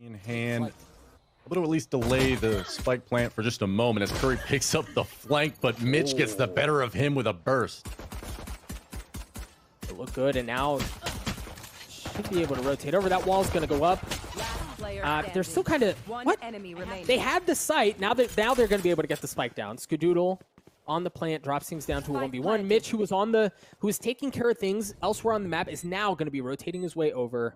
in hand. A little at least delay the spike plant for just a moment as Curry picks up the flank, but Mitch gets the better of him with a burst. They look good, and now should be able to rotate over. That wall's going to go up. They're still kind of what? They have the site now. They're going to be able to get the spike down. Skadoodle on the plant drops things down to a 1v1. Mitch, who was taking care of things elsewhere on the map, is now going to be rotating his way over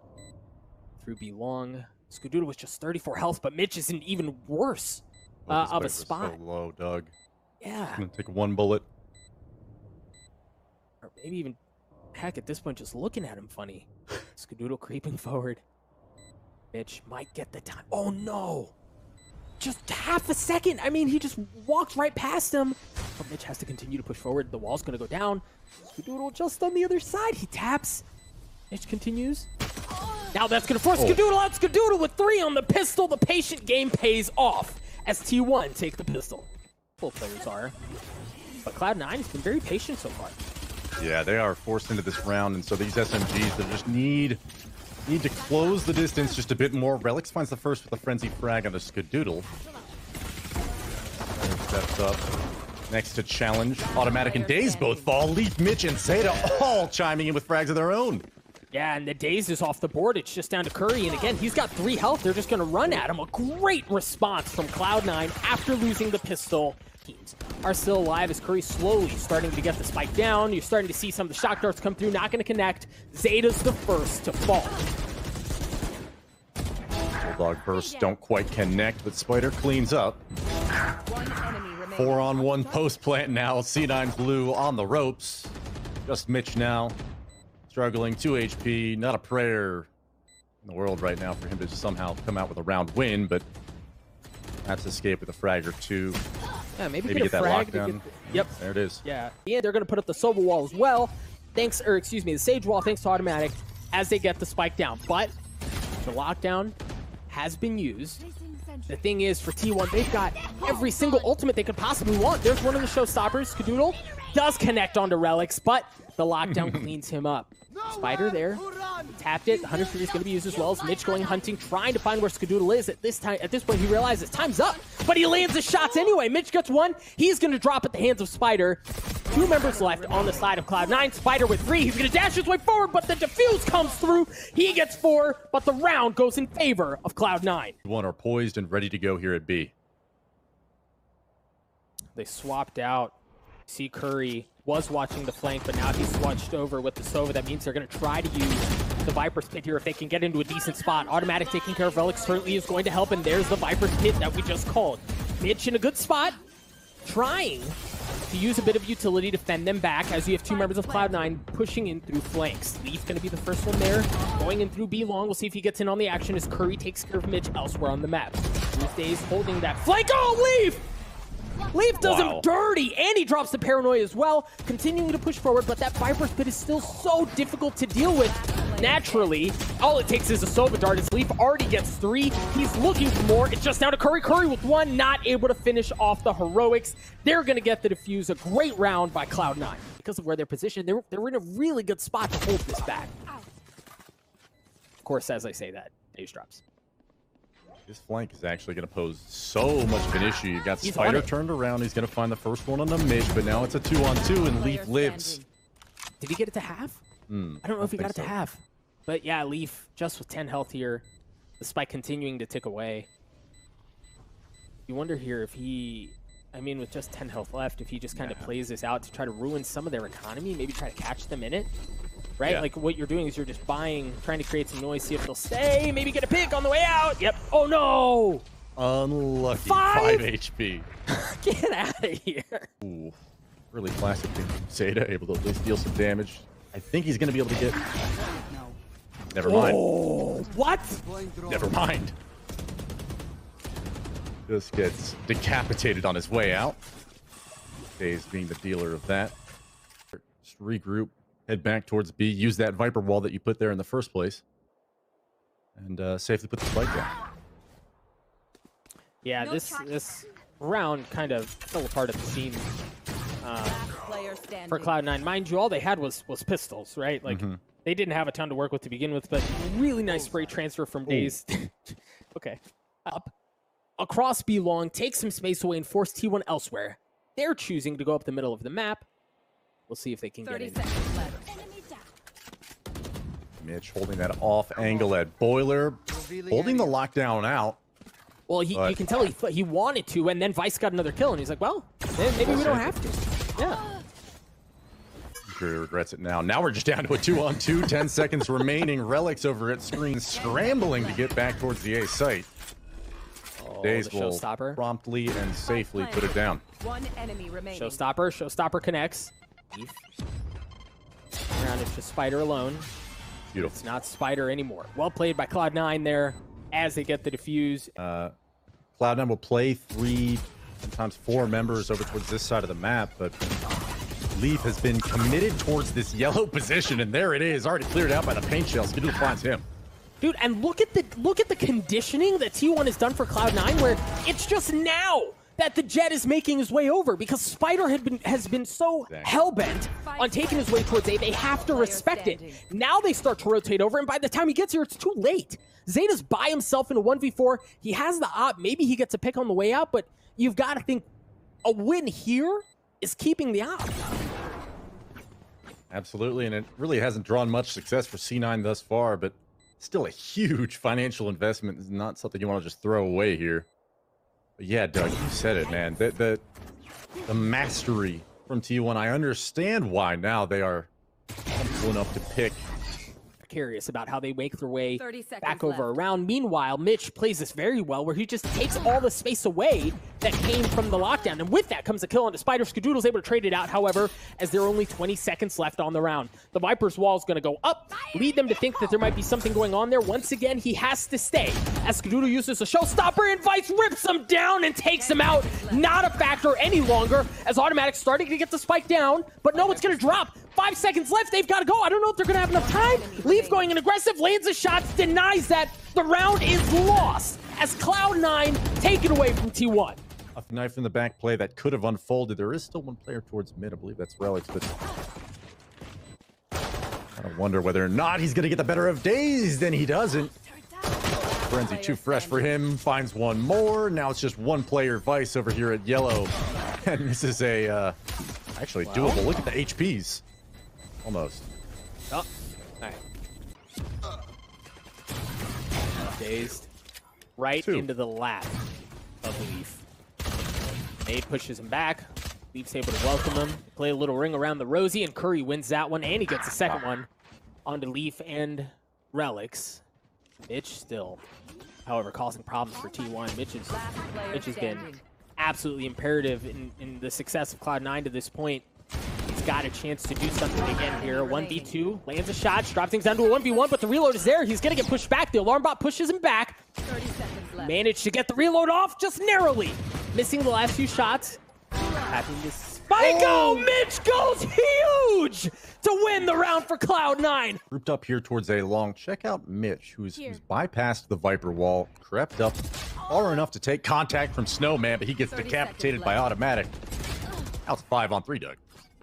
through B long. Skadoodle was just 34 health, but Mitch is in even worse of a spot. So low, Doug. Yeah. He's gonna take one bullet. Or maybe even, heck, at this point, just looking at him funny. Skadoodle creeping forward. Mitch might get the time. Oh no! Just half a second. I mean, he just walked right past him. But Mitch has to continue to push forward. The wall's gonna go down. Skadoodle just on the other side. He taps. Mitch continues. Now that's going to force Skadoodle out. Skadoodle with 3 on the pistol. The patient game pays off as T1 take the pistol. Both players are. But CLOUD9 has been very patient so far. Yeah, they are forced into this round, and so these SMGs that just need to close the distance just a bit more. Relics finds the first with a frenzy frag on the Skadoodle. Steps up. Next to challenge. Automatic and Daze both fall. Leaf, Mitch, and Zeta all chiming in with frags of their own. Yeah, and the Daze is off the board. It's just down to Curry. And again, he's got 3 health. They're just going to run at him. A great response from CLOUD9 after losing the pistol. Teams are still alive as Curry slowly starting to get the spike down. You're starting to see some of the shock darts come through. Not going to connect. Zeta's the first to fall. Bulldog bursts don't quite connect, but Spider cleans up. 4-on-1 post plant now. C9 Blue on the ropes. Just Mitch now. Struggling, 2 HP, not a prayer in the world right now for him to somehow come out with a round win, but that's escape with a frag or 2. Yeah, maybe get that lockdown. Yep. There it is. Yeah, they're going to put up the Sova wall as well. The Sage wall, thanks to Automatic, as they get the spike down. But the lockdown has been used. The thing is, for T1, they've got every single ultimate they could possibly want. There's one of the showstoppers. Skadoodle does connect onto Relics, but the lockdown cleans him up. Spider there, tapped it. Hunter Fury is going to be used as well as Mitch going hunting, trying to find where Skadoodle is. At this point, he realizes time's up, but he lands his shots anyway. Mitch gets 1. He's going to drop at the hands of Spider. 2 members left on the side of CLOUD9. Spider with 3. He's going to dash his way forward, but the defuse comes through. He gets 4, but the round goes in favor of CLOUD9. One are poised and ready to go here at B. They swapped out. See, Curry was watching the flank, but now he's switched over with the Sova. That means they're going to try to use the Viper's Pit here if they can get into a decent spot. Automatic taking care of Relics certainly is going to help, and there's the Viper's Pit that we just called. Mitch in a good spot, trying to use a bit of utility to fend them back as you have 2 members of CLOUD9 pushing in through flanks. Leaf going to be the first one there, going in through B long. We'll see if he gets in on the action as Curry takes care of Mitch elsewhere on the map. Tuesday's holding that flank. Oh, Leaf! Leaf does him dirty, and he drops the paranoia as well, continuing to push forward, but that Viper's Pit is still so difficult to deal with naturally. All it takes is a Sova dart as Leaf already gets 3. He's looking for more. It's just down to Curry. Curry with 1, not able to finish off the heroics. They're going to get the defuse. A great round by CLOUD9. Because of where they're positioned, they're in a really good spot to hold this back. Of course, as I say that, Daze drops. This flank is actually going to pose so much of an issue. You've got Spider turned around. He's going to find the first one on the mid, but now it's a 2-on-2, and Leaf lives. Did he get it to half? I don't know if he got it to half. But yeah, Leaf just with 10 health here. The spike continuing to tick away. You wonder here if he, I mean, with just 10 health left, if he just kind of plays this out to try to ruin some of their economy, maybe try to catch them in it. Right? Yeah. Like what you're doing is you're just buying, trying to create some noise, see if they'll stay, maybe get a pick on the way out. Yep. Oh no! Unlucky. 5 HP. Get out of here. Ooh, really classic thing from Zeta, able to at least deal some damage. I think he's going to be able to get... Never mind. Oh, what? Never mind. Just gets decapitated on his way out. Daze being the dealer of that. Just regroup. Head back towards B, use that Viper wall that you put there in the first place, and safely put the spike down. Yeah, this round kind of fell apart at the seams for CLOUD9. Mind you, all they had was pistols, right? Like, they didn't have a ton to work with to begin with, but really nice spray transfer from Daze. Okay. Up. Across B long, take some space away and force T1 elsewhere. They're choosing to go up the middle of the map. We'll see if they can get in. Mitch holding that off angle at Boiler, holding the lockdown out. Well, you can tell he wanted to, and then Vice got another kill, and he's like, well, maybe we don't have to. Yeah. He regrets it now. Now we're just down to a 2-on-2, 10 seconds remaining. Relics over at screen, scrambling to get back towards the A site. Days will promptly and safely put it down. One enemy remaining. Showstopper connects. Around it's just Spider alone. Beautiful. It's not Spider anymore. Well played by Cloud9 there as they get the defuse. Cloud9 will play 3, sometimes 4 members over towards this side of the map, but Leaf has been committed towards this yellow position, and there it is, already cleared out by the paint shells. Skidoo finds him. Dude, and look at the conditioning that T1 has done for Cloud9, where it's just now that the Jet is making his way over, because Spider has been so hell-bent on taking his way towards A, they have to respect it. Now they start to rotate over, and by the time he gets here, it's too late. Zeta's by himself in a 1v4. He has the op. Maybe he gets a pick on the way out, but you've got to think a win here is keeping the op. Absolutely, and it really hasn't drawn much success for C9 thus far, but still a huge financial investment. Is not something you want to just throw away here. But yeah, Doug, you said it, man. The mastery from T1. I understand why now they are comfortable enough to pick. Curious about how they make their way back over around. Meanwhile, Mitch plays this very well, where he just takes all the space away that came from the lockdown. And with that comes a kill onto Spider. Skadoodle's able to trade it out, however, as there are only 20 seconds left on the round. The Viper's wall is going to go up, lead them to think that there might be something going on there. Once again, he has to stay, as Skadoodle uses a showstopper, and Vice rips him down and takes him out. Not a factor any longer, as Automatic's starting to get the spike down, but no, it's going to drop. 5 seconds left, they've got to go. I don't know if they're going to have enough time. Leaf going in aggressive, lands a shot, denies that. The round is lost as Cloud9 take it away from T1. A knife in the back play that could have unfolded. There is still one player towards mid. I believe that's Relics, but I wonder whether or not he's going to get the better of Days. Then he doesn't. Frenzy too fresh for him. Finds one more. Now it's just one player, Vice, over here at yellow. And this is a actually doable. Look at the HPs. Almost. Oh, all right. Dazed. Right into the lap of Leaf. Nade pushes him back. Leaf's able to welcome him. Play a little ring around the Rosie, and Curry wins that one, and he gets the second one onto Leaf and Relics. Mitch still, however, causing problems for T1. Mitch has been absolutely imperative in the success of Cloud9 to this point. He's got a chance to do something again here. 1v2, lands a shot, drops things down to a 1v1, but the reload is there. He's going to get pushed back. The alarm bot pushes him back. 30 seconds left. Managed to get the reload off just narrowly. Missing the last few shots. Having this spike. Oh, Mitch goes huge to win the round for Cloud9. Grouped up here towards A long. Check out Mitch, who's bypassed the Viper wall, crept up far enough to take contact from Snowman, but he gets decapitated by Automatic. Now it's 5-on-3, Doug.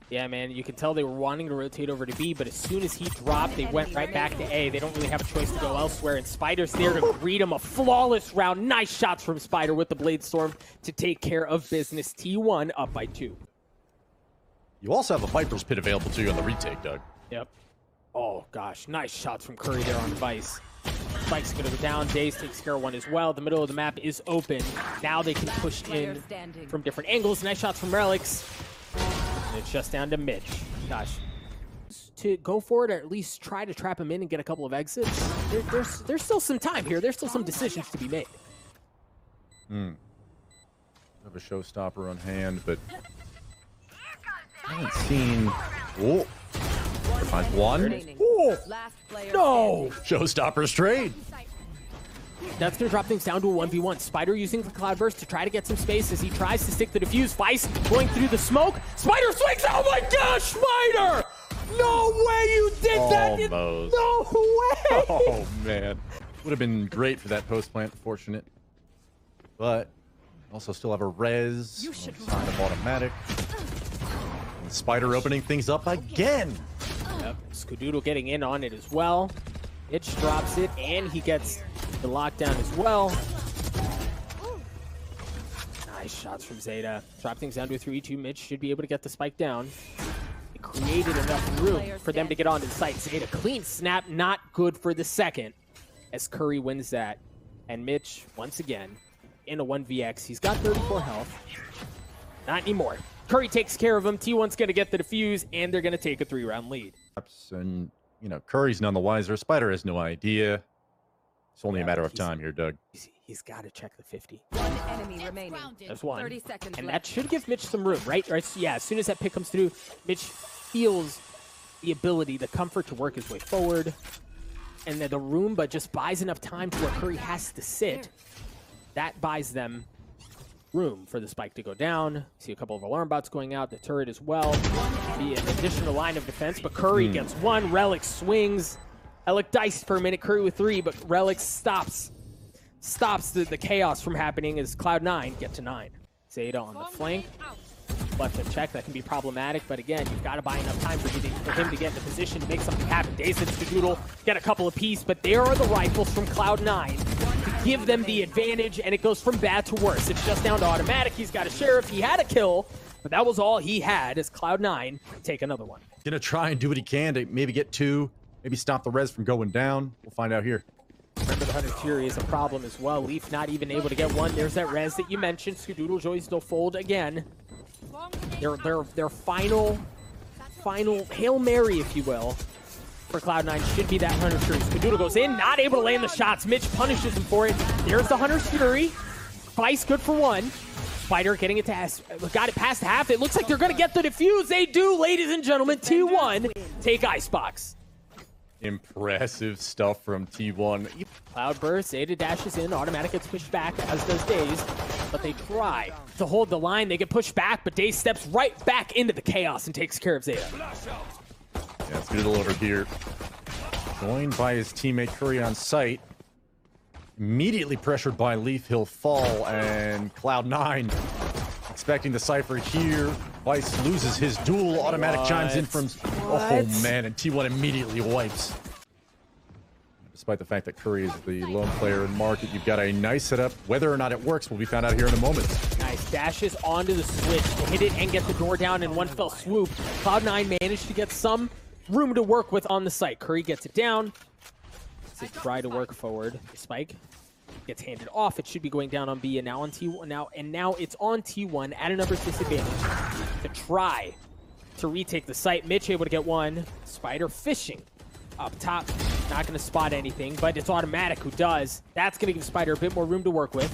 Yeah, man, you can tell they were wanting to rotate over to B, but as soon as he dropped, they went right back to A. They don't really have a choice to go elsewhere, and Spider's there to greet him. A flawless round. Nice shots from Spider with the Blade Storm to take care of business. T1 up by 2. You also have a Viper's Pit available to you on the retake, Doug. Yep. Oh, gosh. Nice shots from Curry there on Vice. Spike's going to go down. Daze takes care of one as well. The middle of the map is open. Now they can push in from different angles. Nice shots from Relics. And it's just down to Mitch. Gosh. To go for it, or at least try to trap him in and get a couple of exits. There's still some time here. There's still some decisions to be made. Have a showstopper on hand, but I haven't seen. Oh, finds one. Oh, no! Showstoppers trade. That's going to drop things down to a 1v1. Spider using the Cloudburst to try to get some space as he tries to stick the defuse. Vice going through the smoke. Spider swings. Oh my gosh, Spider! No way you did that! Almost. No way! Oh man, would have been great for that post plant. Fortunate, but also still have a res. Sign of Automatic. And Spider opening things up again. Yep. Skadoodle getting in on it as well. Itch drops it, and he gets the the lockdown as well. Nice shots from Zeta. Drop things down to a 3-2. Mitch should be able to get the spike down. It created enough room for them to get onto the site. Zeta clean snap, not good for the second, as Curry wins that. And Mitch, once again, in a 1vx. He's got 34 health. Not anymore. Curry takes care of him. T1's going to get the defuse, and they're going to take a 3-round lead. And, you know, Curry's none the wiser. Spider has no idea. It's only a matter of time here, Doug. He's got to check the 50. One enemy remaining. There's one. 30 seconds And left. that should give Mitch some room, right? Yeah, as soon as that pick comes through, Mitch feels the ability, the comfort to work his way forward. And the room, but just buys enough time to where Curry has to sit. That buys them room for the spike to go down. See a couple of alarm bots going out, the turret as well. Be an additional line of defense, but Curry gets one. Relic swings. I look diced for a minute. Curry with 3, but Relic stops the chaos from happening as CLOUD9 get to 9. Zeta on the flank. Left to check, that can be problematic, but again, you've got to buy enough time for him to get in the position to make something happen. Daze and Skadoodle get a couple apiece, but there are the rifles from CLOUD9 to give them the advantage, and it goes from bad to worse. It's just down to automatic. He's got a sheriff. He had a kill, but that was all he had as CLOUD9 take another one. Gonna try and do what he can to maybe get 2, maybe stop the res from going down. We'll find out here. Remember, the Hunter Fury is a problem as well. Leaf not even able to get one. There's that res that you mentioned. Skadoodle joins no fold again. Their final Hail Mary, if you will, for CLOUD9 should be that Hunter Fury. Skadoodle goes in, not able to land the shots. Mitch punishes him for it. There's the Hunter Fury. Vice good for 1. Spider getting it to got it past half. It looks like they're going to get the defuse. They do, ladies and gentlemen. T1 take Icebox. Impressive stuff from T1. Cloud burst, Zeta dashes in, automatic gets pushed back, as does Daze, but they try to hold the line. They get pushed back, but Daze steps right back into the chaos and takes care of Zeta. Yeah, Skadoodle over here. Joined by his teammate Curry on site. Immediately pressured by Leaf, he'll fall, and CLOUD9 expecting the Cypher here. Vice loses his duel, automatic chimes in from... Oh man, and T1 immediately wipes. Despite the fact that Curry is the lone player in market, you've got a nice setup. Whether or not it works will be found out here in a moment. Nice, dashes onto the switch to hit it and get the door down in one fell swoop. CLOUD9 managed to get some room to work with on the site. Curry gets it down. They try to work forward. The spike gets handed off. It should be going down on B, and now on T1. Now it's on T1 at a numbers disadvantage to try to retake the site. Mitch able to get one. Spider fishing up top. Not going to spot anything, but it's automatic who does. That's going to give Spider a bit more room to work with.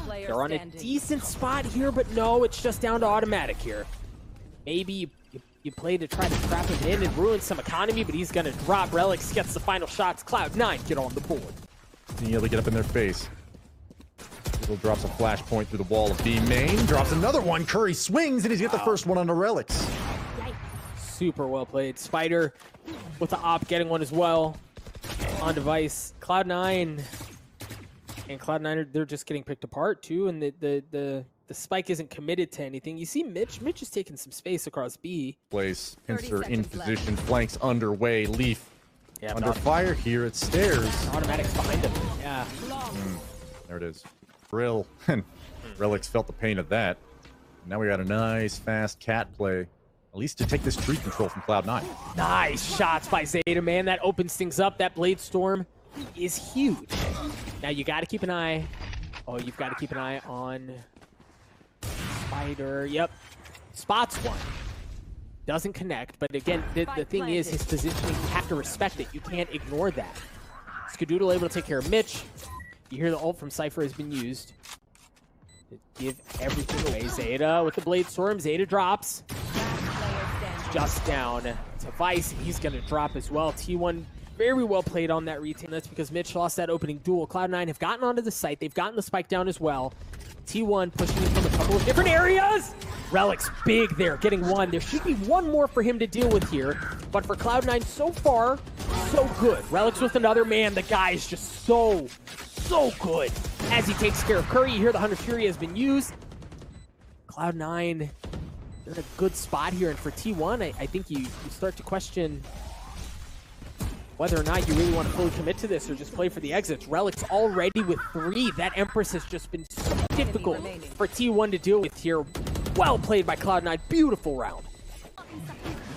They're on a decent spot here, but no, it's just down to automatic here. Maybe you play to try to trap him in and ruin some economy, but he's going to drop. Relics gets the final shots. CLOUD9 get on the board. Being able to get up in their face. Little drops a flashpoint through the wall of B main. Drops another one. Curry swings, and he's got the first one on the Relics. Super well played. Spider with the op getting one as well on device. CLOUD9 and CLOUD9 they're just getting picked apart too, and the spike isn't committed to anything. You see Mitch is taking some space across B. Place. Pincer in position. Flanks underway. Leaf under but fire here at stairs. Automatics behind him. Yeah. There it is. Brill and Relics felt the pain of that. Now we got a nice fast cat play. At least to take this tree control from CLOUD9. Nice shots by Zeta, man. That opens things up. That Blade Storm is huge. Now you got to keep an eye. Oh, you've got to keep an eye on Spider. Yep. Spots one. Doesn't connect, but again, the thing is his positioning. You have to respect it. You can't ignore that. Skadoodle able to take care of Mitch. You hear the ult from Cypher has been used. Give everything away. Zeta with the Blade Storm. Zeta drops. Just down to Vice. He's going to drop as well. T1 very well played on that retain. That's because Mitch lost that opening duel. CLOUD9 have gotten onto the site. They've gotten the spike down as well. T1 pushing it from a couple of different areas. Relic's big there, getting one. There should be one more for him to deal with here. But for CLOUD9, so far, so good. Relic's with another man. The guy is just so good as he takes care of Curry. You hear the Hunter Fury has been used. CLOUD9, they're in a good spot here. And for T1, I think you start to question whether or not you really want to fully commit to this or just play for the exits. Relic's already with 3. That Empress has just been so difficult for T1 to deal with here. Well played by Cloud9. Beautiful round.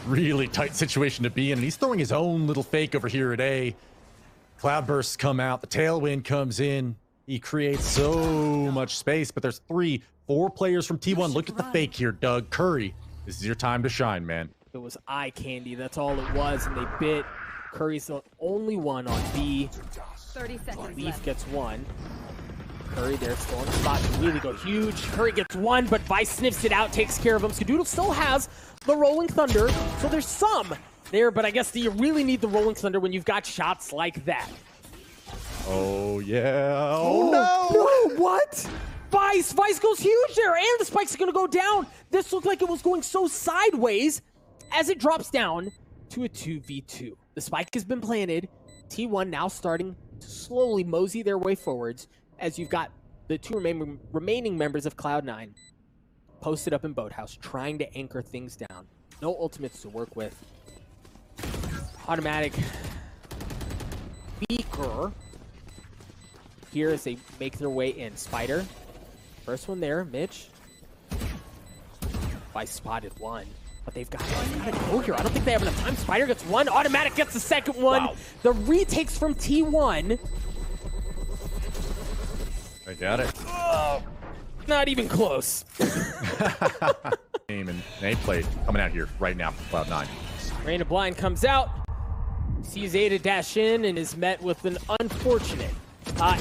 Really tight situation to be in, and he's throwing his own little fake over here at A. Cloudbursts come out, the tailwind comes in. He creates so much space, but there's 4 players from T1. Look at the fake here, Doug. Curry, this is your time to shine, man. It was eye candy. That's all it was, and they bit. Curry's the only one on B. 30 seconds Leaf left. gets 1. Curry there still on the spot to really go huge. Curry gets 1, but Vice sniffs it out, takes care of him. Skadoodle still has the Rolling Thunder, so there's some there, but I guess you really need the Rolling Thunder when you've got shots like that. Oh, yeah. Oh, no. No, what? Vice goes huge there, and the spike's gonna go down. This looked like it was going so sideways as it drops down to a 2v2. The spike has been planted. T1 now starting to slowly mosey their way forwards as you've got the 2 remaining members of Cloud9 posted up in Boathouse, trying to anchor things down. No ultimates to work with. Automatic weaker here as they make their way in. Spider, first one there, Mitch. Vice spotted 1. But they've got to go here. I don't think they have enough time. Spider gets 1. Automatic gets the second one. Wow. The retakes from T1. I got it. Not even close. And they play coming out here right now for Cloud9. Rain of Blind comes out. Sees Zeta dash in and is met with an unfortunate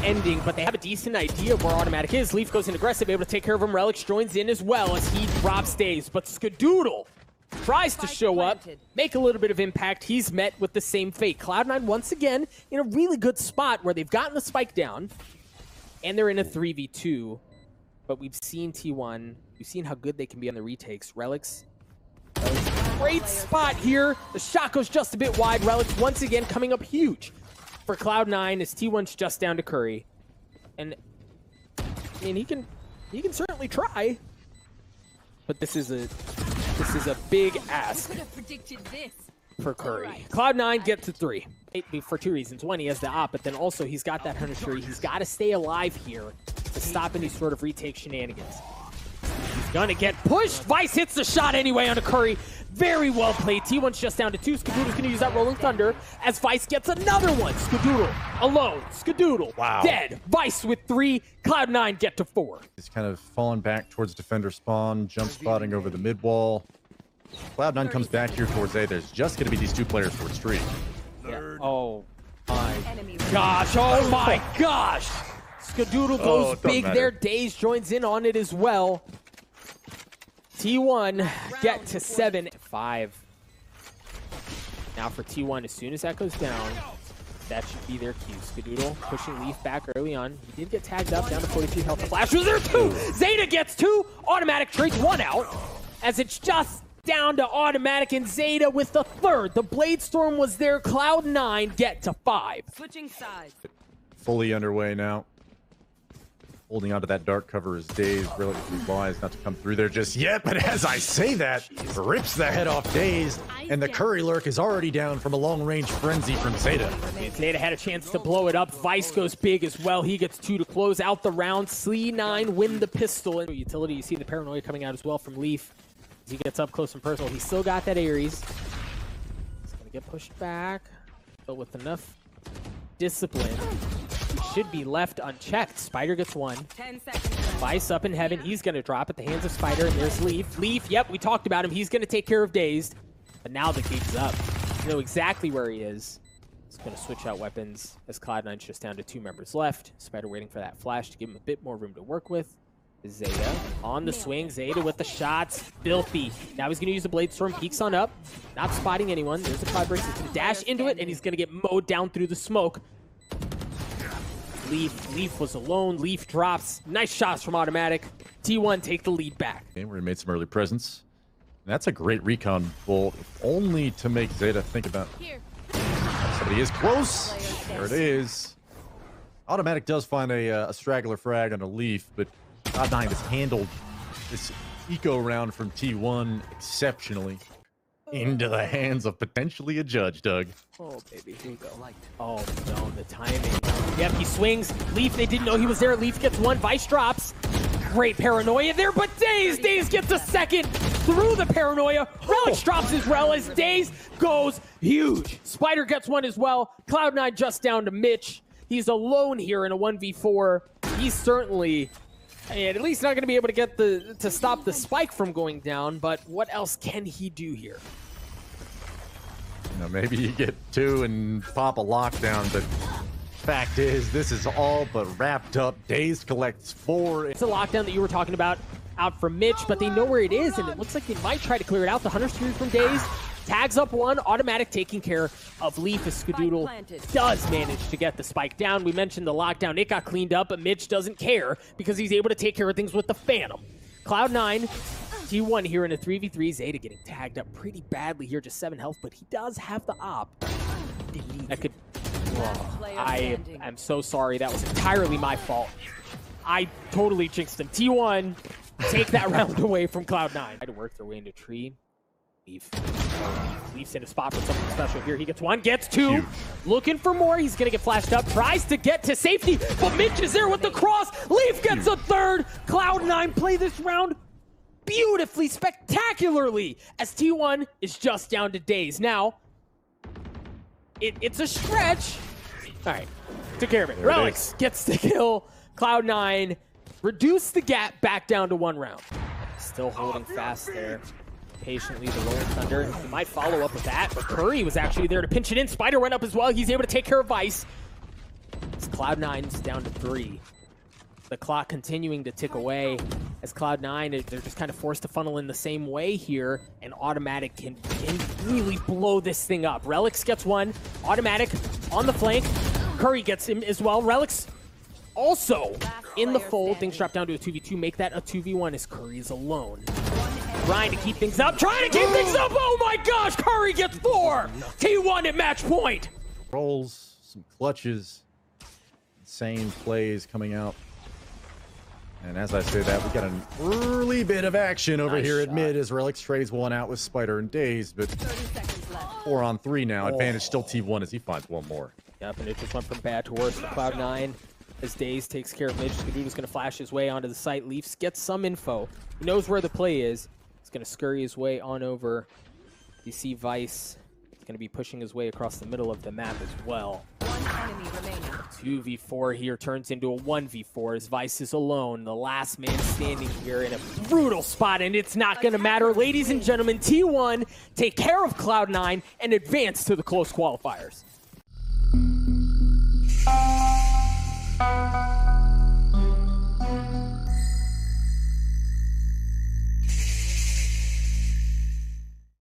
ending, but they have a decent idea of where Automatic is. Leaf goes in aggressive, able to take care of him. Relics joins in as well as he drops days, but Skadoodle tries to show up, make a little bit of impact. He's met with the same fate. Cloud9 once again in a really good spot where they've gotten the spike down, and they're in a 3v2. But we've seen T1, we've seen how good they can be on the retakes. Relics, great spot here. The shot goes just a bit wide. Relics once again coming up huge for Cloud9 as T1's just down to Curry. And I mean, he can certainly try, but this is a big ask for Curry. Cloud9 gets to 3 for 2 reasons. One, he has the op, but then also he's got that Hunter Tree. He's got to stay alive here to stop any sort of retake shenanigans. He's gonna get pushed. Vice hits the shot anyway onto Curry. Very well played. T1's just down to 2. Skadoodle's gonna use that Rolling Thunder as Vice gets another one. Skadoodle alone. Skadoodle dead. Vice with 3. Cloud9 get to 4. He's kind of falling back towards defender spawn, jump spotting over the mid wall. Cloud9 comes back here towards A. There's just going to be these 2 players towards 3. Yeah. Oh my gosh. Oh my gosh. Skadoodle goes big there. Daze joins in on it as well. T1 get to 7-5. Now for T1, as soon as that goes down, that should be their cue. Skadoodle pushing Leaf back early on. He did get tagged up down to 43 health. Flash was there 2. Zeta gets 2. Automatic trades 1 out as it's just down to Automatic and Zeta with the 3rd. The Blade Storm was there. Cloud9 get to 5. Switching sides. Fully underway now. Holding onto that dark cover is Daze, relatively wise not to come through there just yet, but as I say that, rips the head off Daze, and the Curry Lurk is already down from a long-range frenzy from Zeta. Zeta had a chance to blow it up. Vice goes big as well. He gets 2 to close out the round. CLOUD9 win the pistol. And utility, you see the paranoia coming out as well from Leaf. As he gets up close and personal, he's still got that Ares. He's gonna get pushed back, but with enough discipline, he should be left unchecked. Spider gets 1. 10 seconds. Vice up in heaven. He's gonna drop at the hands of Spider, and there's Leaf. Leaf, yep, we talked about him. He's gonna take care of Dazed, but now the gate's up. You know exactly where he is. He's gonna switch out weapons as Cloud9's just down to 2 members left. Spider waiting for that flash to give him a bit more room to work with. Zeta on the swing. Zeta with the shots. Filthy. Now he's going to use the Blade Storm. Peeks on up. Not spotting anyone. There's the Cloud Breaks. He's going to dash into it, and he's going to get mowed down through the smoke. Leaf was alone. Leaf drops. Nice shots from Automatic. T1 take the lead back. Okay, we made some early presence. And that's a great recon bolt, only to make Zeta think about somebody is close. There it is. Automatic does find a straggler frag on a Leaf, but Cloud9 has handled this eco round from T1 exceptionally. into the hands of potentially a judge, Doug. Oh, baby, here we go. Oh, no, the timing. Yep, he swings. Leaf, they didn't know he was there. Leaf gets one. Vice drops. Great paranoia there, but Daze gets a second through the paranoia. Relic drops as well as Daze goes huge. Spider gets one as well. Cloud9 just down to Mitch. He's alone here in a 1v4. He's certainly, at least not going to be able to get to stop the spike from going down, but what else can he do here? You know, maybe you get two and pop a lockdown, but fact is, this is all but wrapped up. Daze collects 4. It's a lockdown that you were talking about out from Mitch, but they know where it is, and it looks like they might try to clear it out. The Hunter's Fury from Daze tags up one. Automatic taking care of Leaf as Skadoodle does manage to get the spike down. We mentioned the lockdown. It got cleaned up, but Mitch doesn't care because he's able to take care of things with the Phantom. Cloud9, T1 here in a 3v3. Zeta getting tagged up pretty badly here, just 7 health, but he does have the op. That could... Oh, I am so sorry. That was entirely my fault. I totally jinxed him. T1, take that round away from Cloud9. Try to work their way into tree. Leaf's in a spot for something special here. He gets one, gets two. Huge. Looking for more. He's going to get flashed up. Tries to get to safety, but Mitch is there with the cross. Leaf gets a third. Cloud9 play this round beautifully, spectacularly, as T1 is just down to Daze. Now, it's a stretch. All right, took care of it. Relics gets the kill. Cloud9 reduce the gap back down to 1 round. Still holding fast there. Patiently, the Rolling Thunder. He might follow up with that, but Curry was actually there to pinch it in. Spider went up as well. He's able to take care of Vice. It's Cloud9's down to 3. The clock continuing to tick away as Cloud9, they're just kind of forced to funnel in the same way here, and Automatic can really blow this thing up. Relics gets one. Automatic on the flank. Curry gets him as well. Relics also in the fold. Things drop down to a 2v2. Make that a 2v1 as Curry is alone. Trying to keep things up. Trying to keep things up. Oh my gosh, Curry gets 4. T1 at match point. Rolls, some clutches, insane plays coming out. And as I say that, we got an early bit of action over here at mid as Relics trades one out with Spider and Daze, but 4 on 3 now. Advantage still T1 as he finds one more. Yep, and it just went from bad to worse for Cloud9 as Daze takes care of Mitch. Skadoodle's going to flash his way onto the site. Leafs gets some info. He knows where the play is. He's going to scurry his way on over. You see Vice is going to be pushing his way across the middle of the map as well. 1 enemy remaining. 2v4 here turns into a 1v4 as Vice is alone. The last man standing here in a brutal spot, and it's not going to matter. Ladies and gentlemen, T1 take care of Cloud9 and advance to the close qualifiers.